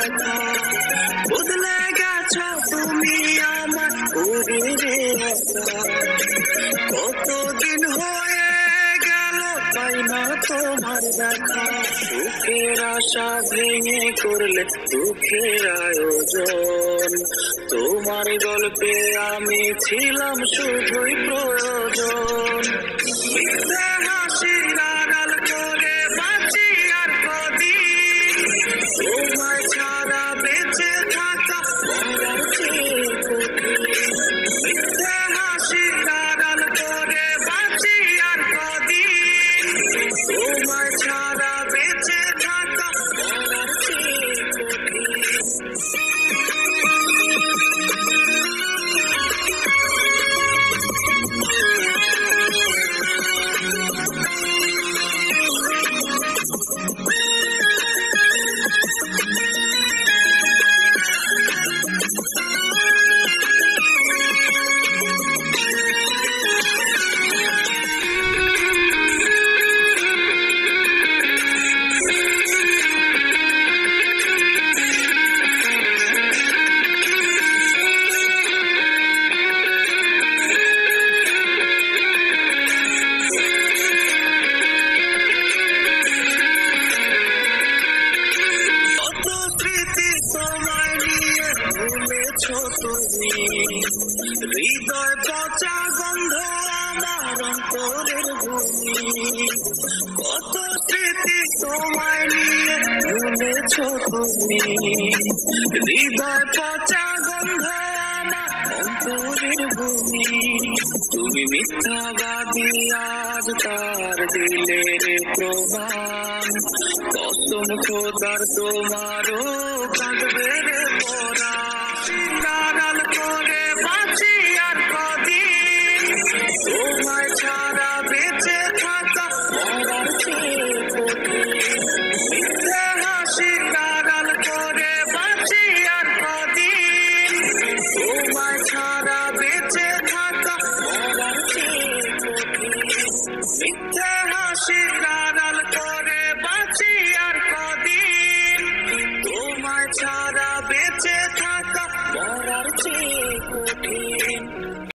দেখা। বদলে গেছো তুমি আমার শরীরে একা। কতদিন হয়ে গেল পাই না তোমার দেখা। সুখের আশা ভেঙে করলে দুঃখের আয়োজন। তোমার গল্পে আমি ছিলাম শুধুই প্রয়োজন। মিথ্যে হাসির আড়াল করে বাঁচি আর কদিন। তোমায় ছাড়া বেঁচে থাকা মরার চেয়ে কঠিন। মিথ্যে হাসির আড়াল করে বাঁচি আর কদিন। তোমায় ছাড়া বেঁচে থাকা মরার চেয়ে কঠিন। তুমি হৃদয় পচা গন্ধ আমার অন্তরের ভূমি। কত স্মৃতি তোমায় নিয়ে ভুলেছ তুমি। হৃদয় পচা গন্ধ আমার অন্তরের ভূমি। তুমি মিথ্যাবাদী আজ তার দিলের প্রমাণ। কসম খোদার তোমারও কাঁদবে রে পরা। আড়াল করে বাঁচি আর কদিন। তোমায় ছাড়া বেঁচে থাকা মরার চেয়ে কঠিন। মিথ্যে হাসির